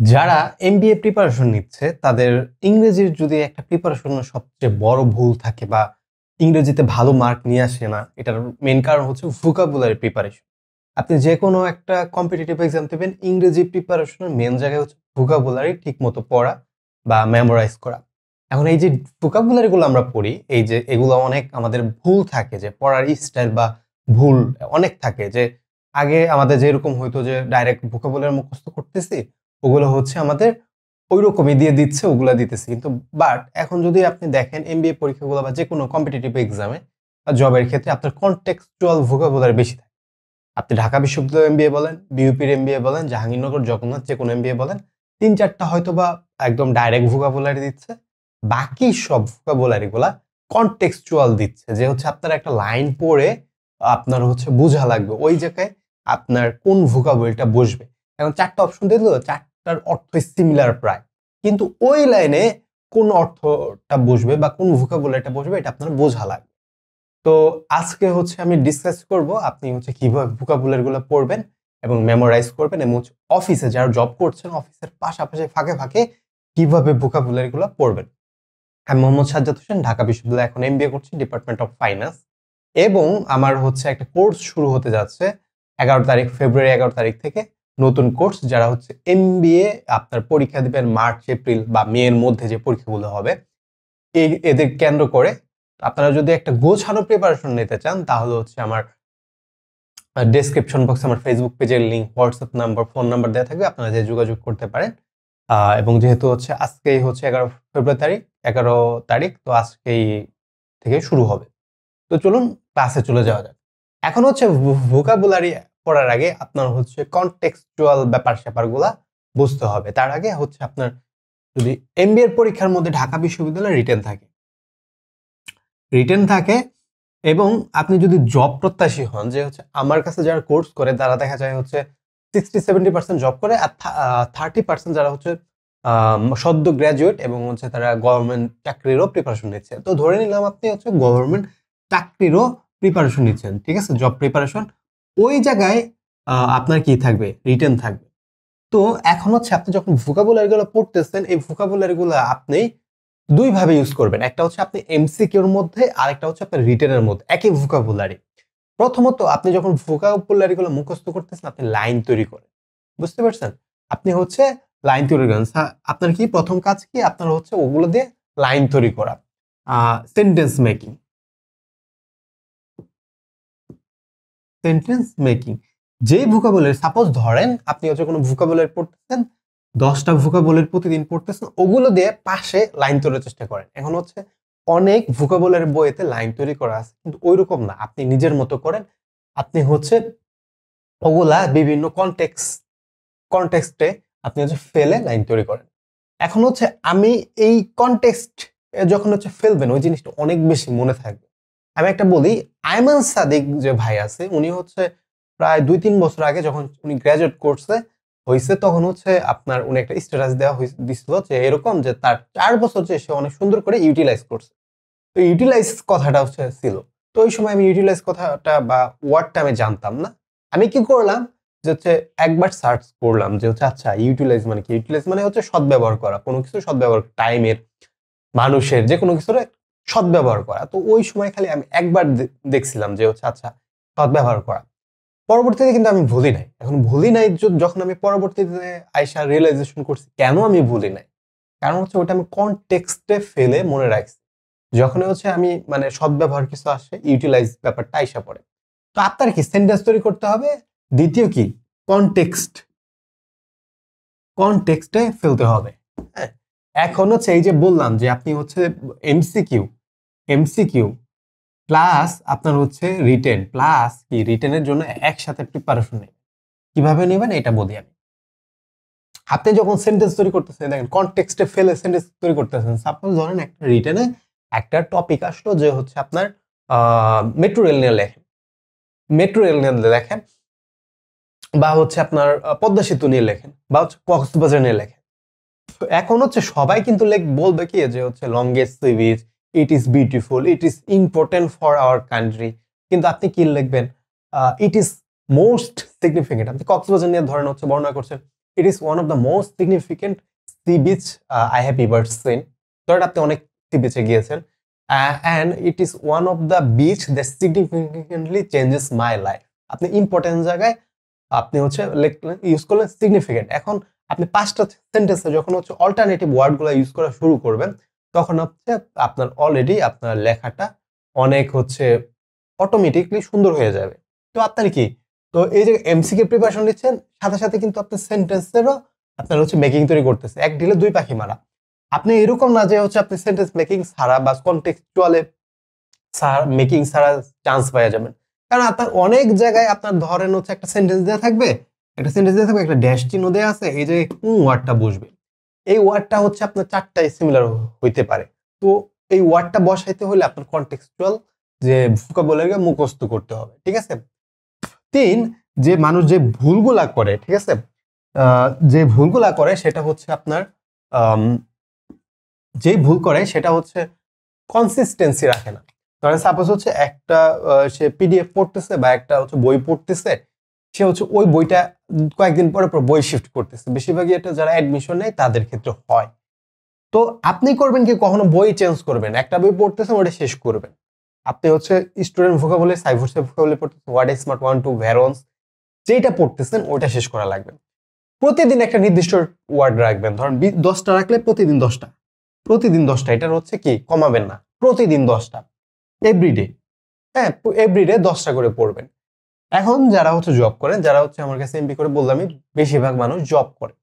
যারা MBA preparation নিচ্ছে তাদের ইংরেজির যদি একটা প্রিপারেশনের সবচেয়ে বড় ভুল থাকে বা ইংরেজিতে ভালো মার্ক নিয়ে আসে না, এটার মেইন কারণ হচ্ছে ভোকাবুলারি প্রিপারেশন। আপনি যে কোনো একটা কম্পিটিটিভ এক্সাম দেবেন, ইংরেজি প্রিপারেশনের মেইন জায়গায় হচ্ছে ভোকাবুলারি ঠিক মতো পড়া বা মেমোরাইজ করা। এখন এই যে ভোকাবুলারি গুলো আমরা পড়ি, এই যে এগুলো অনেক আমাদের ভুল থাকে, যে পড়ার স্টাইল বা ভুল অনেক থাকে। যে আগে আমাদের যেরকম হইতো যে ডাইরেক্ট ভোকাবুলারি মুখস্থ করতেছি, ওগুলো হচ্ছে আমাদের ঐরকমই দিয়ে দিচ্ছে, ওগুলা দিতেছি। কিন্তু বাট এখন যদি আপনি দেখেন এমবিএ পরীক্ষাগুলো বা যেকোনো কম্পিটিটিভ এক্সামে বা জবের ক্ষেত্রে আপনার কনটেক্সচুয়াল ভোকাবুলারি বেশি থাকে। আপনি ঢাকা বিশ্ববিদ্যালয় এমবিএ বলেন, বিইউপির এমবিএ বলেন, জাহাঙ্গীরনগর, জগন্নাথ, যেকোনো এমবিএ বলেন, ৩-৪টা হয়তোবা একদম ডাইরেক্ট ভোকাবুলারি দিচ্ছে। বাকি সব ভোকাবুলারি গুলা কনটেক্সচুয়াল দিচ্ছে, যে হচ্ছে আপনার একটা লাইন পড়ে আপনার হচ্ছে বোঝা লাগবে ওই জায়গায় আপনার কোন ভোকাবুলারিটা বসবে। এখন ৪টা অপশন দিয়ে দিল, ৪টার অর্থ সিমিলার প্রায়, কিন্তু ওই লাইনে কোন অর্থটা বসবে বা কোন ভোকাবুলারিটা বসবে এটা আপনার বোঝা লাগবে। তো আজকে হচ্ছে আমি ডিসকাস করব আপনি হচ্ছে কিভাবে ভোকাবুলারি গুলো পড়বেন এবং মেমোরাইজ করবেন, এবং হচ্ছে অফিসে যারা জব করছেন অফিসের পাশাপাশি ফাঁকে ফাঁকে কিভাবে ভোকাবুলারি গুলো পড়বেন। আমি মোহাম্মদ সাজ্জাদ হোসেন, ঢাকা বিশ্ববিদ্যালয়ে এখন এমবিএ করছি, ডিপার্টমেন্ট অফ ফাইন্যান্স। এবং আমার হচ্ছে একটা কোর্স শুরু হতে যাচ্ছে 11 তারিখ, ফেব্রুয়ারি 11 তারিখ থেকে নতুন কোর্স। যারা হচ্ছে এমবিএ আপনার পরীক্ষা দিবেন মার্চ, এপ্রিল বা মে এর মধ্যে, যে পরীক্ষাগুলো হবে এদের কেন্দ্র করে, আপনারা যদি একটা গোছানো প্রিপারেশন নিতে চান তাহলে হচ্ছে আমার ডেসক্রিপশন বক্সে আমার ফেসবুক পেজের link, WhatsApp number, phone number দেওয়া থাকবে, আপনারা যে যোগাযোগ করতে পারেন। এবং যেহেতু হচ্ছে আজকেই হচ্ছে 11 ফেব্রুয়ারি তারিখ, 11 তারিখ, তো আজকেই থেকে শুরু হবে। তো চলুন ক্লাসে চলে যাওয়া যাক। এখন হচ্ছে ভোকাবুলারি পড়ার আগে আপনার হচ্ছে কনটেক্সচুয়াল ব্যাপার-স্যাপারগুলা বুঝতে হবে। তার আগে হচ্ছে আপনার যদি এমবিএ এর পরীক্ষার মধ্যে ঢাকা বিশ্ববিদ্যালয়ে রিটেন থাকে এবং আপনি যদি জব প্রত্যাশী হন, যে হচ্ছে আমার কাছে যারা কোর্স করে তারা দেখা যায় হচ্ছে 60-70% জব করে, আর 30% যারা হচ্ছে সদ্য গ্রাজুয়েট এবং হচ্ছে তারা গভর্নমেন্ট চাকরিরও প্রিপারেশন নিচ্ছে। তো ধরে নিলাম আপনি হচ্ছে গভর্নমেন্ট চাকরিরও প্রিপারেশন নিচ্ছেন, ঠিক আছে, জব প্রিপারেশন। ওই জায়গায় আপনার কি থাকবে? রিটেন থাকবে। তো এখন হচ্ছে আপনি যখন ভোকাবুলারি গুলো পড়তেছেন, এই ভোকাবুলারি গুলো আপনি দুই ভাবে ইউজ করবেন। একটা হচ্ছে আপনি এমসিকিউর মধ্যে, আর একটা হচ্ছে আপনার রিটেনের মধ্যে একই ভোকাবুলারি। প্রথমত আপনি যখন ভোকাবুলারি গুলো মুখস্থ করতেছেন, আপনি লাইন তৈরি করেন। বুঝতে পারছেন? আপনি হচ্ছে লাইন তৈরি করেন। আপনার কি প্রথম কাজ কি? আপনার হচ্ছে ওগুলো দিয়ে লাইন তৈরি করা। Sentence making. সেন্টেন্স মেকিং যেই ভোকাবুলারি, সাপোজ ধরেন আপনি হচ্ছে কোনো ভোকাবুলারি পড়তেছেন, 10টা ভোকাবুলারি প্রতিদিন পড়তেছেন, ওগুলো দিয়ে পাশে লাইন তৈরির চেষ্টা করেন। এখন হচ্ছে অনেক ভোকাবুলারি বইতে লাইন তৈরি করা আছে, কিন্তু ওইরকম না, আপনি নিজের মতো করেন। আপনি হচ্ছে ওগুলা বিভিন্ন কনটেক্সটে আপনি হচ্ছে ফেলে লাইন তৈরি করেন। এখন হচ্ছে আমি এই কনটেক্সট যখন হচ্ছে ফেলবেন, ওই জিনিসটা অনেক বেশি মনে থাকবে। আমি একটা বলি, আয়মান সাদিক যে ভাই আছে, উনি হচ্ছে প্রায় 2-3 বছর আগে যখন উনি গ্রাজুয়েট কোর্সে হয়েছে, তখন হচ্ছে আপনার উনি একটা স্ট্যাটাস দেওয়া দিছিল যে এরকম, যে তার 4 বছর যে সে অনেক সুন্দর করে ইউটিলাইজ করছে। তো ইউটিলাইজ কথাটা হচ্ছে ছিল। তো ওই সময় আমি ইউটিলাইজ কথাটা বা ওয়ার্ডটা আমি জানতাম না। আমি কি করলাম, যে হচ্ছে একবার সার্চ করলাম যে হচ্ছে আচ্ছা ইউটিলাইজ মানে কি? ইউটিলাইজ মানে হচ্ছে সদ্ব্যবহার করা। কোনো কিছু সদ্ব্যবহার, টাইমের, মানুষের, যেকোনো কিছুর সদ্ব্যবহার করা। তো ওই সময় খালি আমি একবার দেখছিলাম যে হচ্ছে আচ্ছা সদ্ব্যবহার করা। পরবর্তীতে কিন্তু আমি ভুলি নাই। এখন ভুলি নাই যখন আমি পরবর্তীতে আইসা রিয়ালাইজেশন করছি কেন আমি ভুলি নাই। কারণ হচ্ছে ওটা আমি কনটেক্সটে ফেলে মনে রাখছি। যখনই হচ্ছে আমি মানে সদ্ব্যবহার কিছু আসে, ইউটিলাইজ ব্যাপারটা আইসা পড়ে। তো আপনার কি সেন্টেন্স তৈরি করতে হবে। দ্বিতীয় কি, কনটেক্সটে ফেলতে হবে। হ্যাঁ, এখন হচ্ছে এই যে বললাম যে আপনি হচ্ছে এমসিকিউ প্লাস আপনার হচ্ছে রিটেন, প্লাস কি রিটেনের জন্য একসাথে প্রিপারেশন নেবেন। কিভাবে নেবেন এটা বলি আমি। আপনি যখন সেন্টেন্স তৈরি করতেছেন, দেখেন কনটেক্সটে ফেলে সেন্টেন্স তৈরি করতেছেন। সাপোজ ধরেন একটা রিটেনে একটা টপিক আসলো যে হচ্ছে আপনার মেট্রো রেল নিয়ে লেখেন, বা হচ্ছে আপনার পদ্মা সেতু নিয়ে লেখেন, বা হচ্ছে কক্সবাজার নিয়ে লেখেন। এখন হচ্ছে সবাই কিন্তু বলবে কি যে হচ্ছে longest sea beach, it is beautiful, it is important for our country. কিন্তু আপনি কি লিখবেন? It is most significant. আপনি কক্সবাজার নিয়ে ধরেন হচ্ছে বর্ণনা করছেন, it is one of the most significant sea beach I have ever seen. ধরেন আপনি অনেক সি বিচে গিয়েছেন, and it is one of the beach that significantly changes my life. আপনি ইম্পর্টেন্ট জায়গায় আপনি হচ্ছে ইউজ করলেন সিগনিফিকেন্ট। এখন আপনি 5টা সেন্টেন্সে যখন হচ্ছে অল্টারনেটিভ ওয়ার্ডগুলো ইউজ করা শুরু করবেন, তখন হচ্ছে আপনার অলরেডি আপনার লেখাটা অনেক হচ্ছে অটোমেটিকলি সুন্দর হয়ে যাবে। তো আপনার কি, তো এই যে এমসিকিউ প্রিপারেশন নিচ্ছেন, সাথে সাথে কিন্তু আপনার সেন্টেন্সেরও আপনার হচ্ছে মেকিং তৈরি করতেছে। এক ঢিলে 2 পাখি মারা। আপনি এরকম না যে হচ্ছে আপনি সেন্টেন্স মেকিং ছাড়া বা কনটেক্সচুয়ালে মেকিং ছাড়া চান্স পাওয়া যাবেন। কারণ আপনার অনেক জায়গায় আপনার ধরেন হচ্ছে একটা সেন্টেন্স দেওয়া থাকবে, একটা ড্যাশ চিহ্ন দেওয়া আছে, এই যে কোন ওয়ার্ডটা বসবে, এই ওয়ার্ডটা হচ্ছে আপনার 4টায় সিমিলার হইতে পারে। তো এই ওয়ার্ডটা বসাইতে হলে আপনার কনটেক্সচুয়াল যে ভোকাবুলারিকে মুখস্থ করতে হবে, ঠিক আছে? 3, যে মানুষ যে ভুলগুলা করে, ঠিক আছে, যে ভুলগুলা করে সেটা হচ্ছে আপনার যে ভুল করে সেটা হচ্ছে কনসিস্টেন্সি রাখে না। ধরেন সাপোজ হচ্ছে একটা সে পিডিএফ পড়তেছে বা একটা হচ্ছে বই পড়তেছে, সে হচ্ছে ওই বইটা কয়েকদিন পরে পর বই শিফট করতেছে। বেশিরভাগই এটা যারা অ্যাডমিশন নেয় তাদের ক্ষেত্রে হয়। তো আপনি করবেন কি, কখনো বই চেঞ্জ করবেন, একটা বই পড়তেছেন ওটা শেষ করবেন। আপনি হচ্ছে স্টুডেন্ট ভোকাবুলারি, সাইফোর্সের ভোকাবুলারি পড়তেছেন, ওয়ার্ড স্মার্ট 1 2 ভ্যারন্স, যেটা পড়তেছেন ওইটা শেষ করা লাগবে। প্রতিদিন একটা নির্দিষ্ট ওয়ার্ড রাখবেন, ধরেন 10টা রাখলে প্রতিদিন 10টা, প্রতিদিন 10টা, এটার হচ্ছে কি কমাবেন না, প্রতিদিন 10টা, এভরিডে। হ্যাঁ, এভরিডে 10টা করে পড়বেন। এখন যারা হচ্ছে জব করেন, যারা হচ্ছে আমার কাছে এমবি করে বললামই, বেশিরভাগ মানুষ জব করে।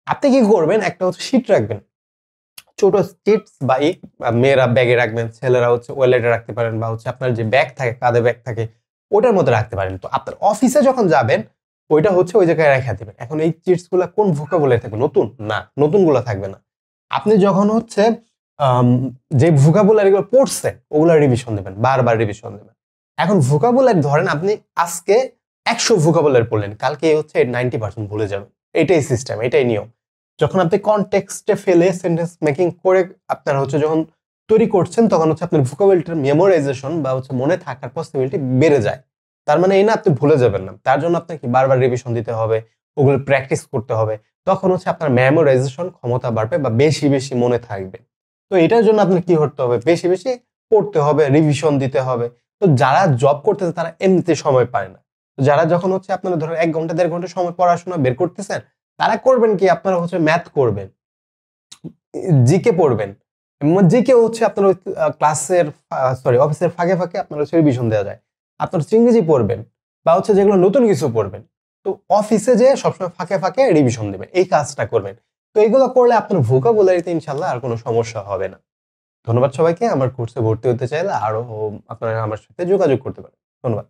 আপনি কি করবেন, একটা হচ্ছে শীট রাখবেন, ছোট চিপস বা মেয়েরা ব্যাগে রাখবেন, ছেলেরা হচ্ছে ওয়ালেটে রাখতে পারেন, বা হচ্ছে আপনার যে ব্যাগ থাকে, কাঁধে ব্যাগ থাকে, ওটার মধ্যে রাখতে পারেন। তো আপনার অফিসে যখন যাবেন ওইটা হচ্ছে ওই জায়গায় রেখে দিবেন। এখন এই চিটস গুলা কোন ভোকাবুলারি থাকবে, নতুন না, নতুন গুলা থাকবে না। আপনি যখন হচ্ছে যে ভোকাবুলারি গুলো পড়ছেন ওগুলা রিভিশন দেবেন, বারবার রিভিশন দেবেন। এখন ভোকাবুলারি ধরেন আপনি আজকে 100 ভোকাবুলারি পড়লেন, কালকে হচ্ছে 90% ভুলে যাবেন। এটাই সিস্টেম, এটাই নিয়ম। যখন আপনি কনটেক্সটে ফেলে সেন্টেন্স মেকিং করে আপনার হচ্ছে যখন তৈরি করছেন, তখন হচ্ছে আপনার ভোকাবুলারিটার মেমোরাইজেশন বা হচ্ছে মনে থাকার পসিবিলিটি বেড়ে যায়। তার মানে এই না আপনি ভুলে যাবেন না, তার জন্য আপনাকে বারবার রিভিশন দিতে হবে, ওগুলো প্র্যাকটিস করতে হবে। তখন হচ্ছে আপনার মেমোরাইজেশন ক্ষমতা বাড়বে বা বেশি বেশি মনে থাকবে। তো এটার জন্য আপনার কি করতে হবে, বেশি বেশি পড়তে হবে, রিভিশন দিতে হবে। তো যারা জব করতেছে তারা এমনিতে সময় পায় না। তো যারা যখন হচ্ছে আপনারা ধরো 1 ঘন্টা 1.5 ঘন্টা সময় পড়াশোনা বের করতেছেন, তারা করবেন কি, আপনারা হচ্ছে ম্যাথ করবেন, জিকে পড়বেন। জিকে হচ্ছে আপনার ক্লাসের অফিসের ফাঁকে ফাঁকে আপনার হচ্ছে রিভিশন দেওয়া যায়। আপনার হচ্ছে ইংরেজি পড়বেন বা হচ্ছে যেগুলো নতুন কিছু পড়বেন, তো অফিসে যে সবসময় ফাঁকে ফাঁকে রিভিশন দেবেন, এই কাজটা করবেন। তো এইগুলো করলে আপনার ভোকাবুলারিতে ইনশাল্লাহ আর কোনো সমস্যা হবে না। ধন্যবাদ সবাইকে। আমার কোর্সে ভর্তি হতে চাইলে আরো আপনারা আমার সাথে যোগাযোগ করতে পারেন। ধন্যবাদ।